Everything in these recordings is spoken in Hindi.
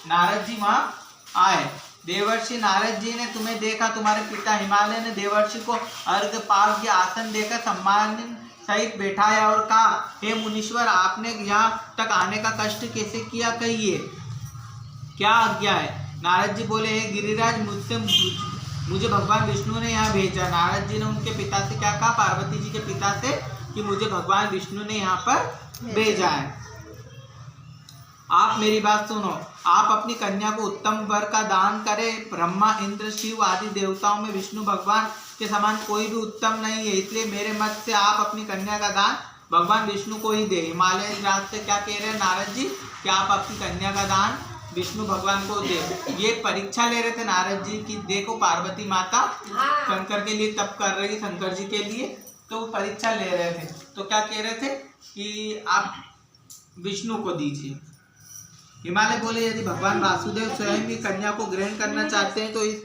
नारद जी वहां आए। देवर्षि नारद जी ने तुम्हें देखा, तुम्हारे पिता हिमालय ने देवर्षि को अर्घ पार्घ्य आसन देकर सम्मान सहित बैठाया और कहा, हे मुनीश्वर, आपने यहाँ तक आने का कष्ट कैसे किया, कहिए क्या आज्ञा है। नारद जी बोले, हे गिरिराज, मुझे भगवान विष्णु ने यहाँ भेजा। नारद जी ने उनके पिता से क्या कहा, पार्वती जी के पिता से, कि मुझे भगवान विष्णु ने यहाँ पर भेजा है। आप मेरी बात सुनो, आप अपनी कन्या को उत्तम वर का दान करें। ब्रह्मा, इंद्र, शिव आदि देवताओं में विष्णु भगवान के समान कोई भी उत्तम नहीं है, इसलिए मेरे मत से आप अपनी कन्या का दान भगवान विष्णु को ही दे। हिमालय राज से क्या कह रहे हैं नारद जी, कि आप अपनी कन्या का दान विष्णु भगवान को दे। ये परीक्षा ले रहे थे नारद जी की, देखो पार्वती माता शंकर के लिए तप कर रही, शंकर जी के लिए, तो वो परीक्षा ले रहे थे। तो क्या कह रहे थे कि आप विष्णु को दीजिए। हिमालय बोले, यदि भगवान वासुदेव स्वयं ही कन्या को ग्रहण करना चाहते हैं तो इस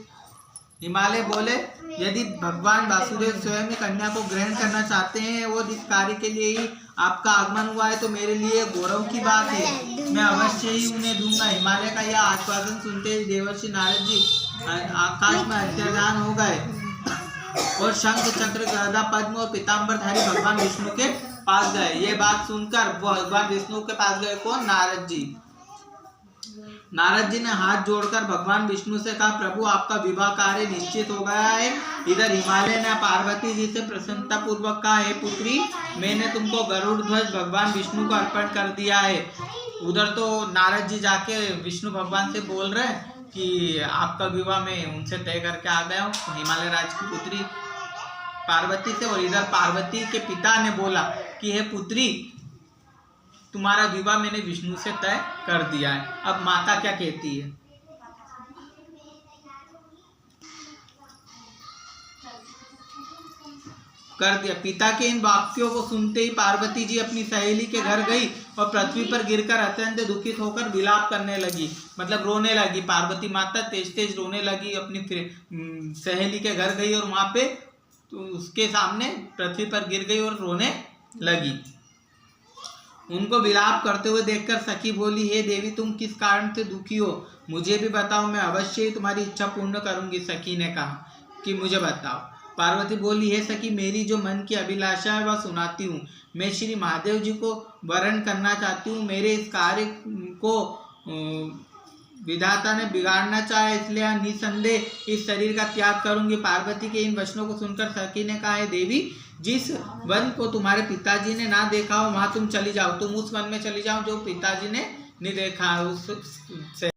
हिमालय बोले, यदि भगवान वासुदेव स्वयं ही कन्या को ग्रहण करना चाहते हैं और इस कार्य के लिए ही आपका आगमन हुआ है तो मेरे लिए गौरव की बात है, मैं अवश्य ही उन्हें दूंगा। हिमालय का यह आश्वासन सुनते ही देवर्षि नारद जी आकाश में अंतर्धान हो गए और शंख, चक्र, गदा, पद्म और पीताम्बरधारी भगवान विष्णु के पास गए। ये बात सुनकर भगवान विष्णु के पास गए कौन, नारद जी। नारद जी ने हाथ जोड़कर भगवान विष्णु से कहा, प्रभु, आपका विवाह कार्य निश्चित हो गया है। इधर हिमालय ने पार्वती जी से प्रसन्नता पूर्वक कहा, हे पुत्री, मैंने तुमको गरुड़ ध्वज भगवान विष्णु को अर्पण कर दिया है। उधर तो नारद जी जाके विष्णु भगवान से बोल रहे हैं कि आपका विवाह मैं उनसे तय करके आ गया हूँ, हिमालय राज की पुत्री पार्वती से। और इधर पार्वती के पिता ने बोला कि हे पुत्री, तुम्हारा विवाह मैंने विष्णु से तय कर दिया है। अब माता क्या कहती है, कर दिया। पिता के इन वाक्यों को सुनते ही पार्वती जी अपनी सहेली के घर गई और पृथ्वी पर गिरकर अत्यंत दुखित होकर विलाप करने लगी, मतलब रोने लगी। पार्वती माता तेज तेज रोने लगी, अपनी सहेली के घर गई और वहां पे तो उसके सामने पृथ्वी पर गिर गई और रोने लगी। उनको विलाप करते हुए देखकर सखी बोली, हे देवी, तुम किस कारण से दुखी हो, मुझे भी बताओ, मैं अवश्य ही तुम्हारी इच्छा पूर्ण करूंगी। सखी ने कहा कि मुझे बताओ। पार्वती बोली, हे सखी, मेरी जो मन की अभिलाषा है वह सुनाती हूँ। मैं श्री महादेव जी को वरण करना चाहती हूँ। मेरे इस कार्य को विधाता ने बिगाड़ना चाहे, इसलिए निसंदेह इस शरीर का त्याग करूंगी। पार्वती के इन वचनों को सुनकर सखी ने कहा, हे देवी, जिस वन को तुम्हारे पिताजी ने ना देखा हो वहां तुम चली जाओ। तुम उस वन में चली जाओ जो पिताजी ने नहीं देखा, उस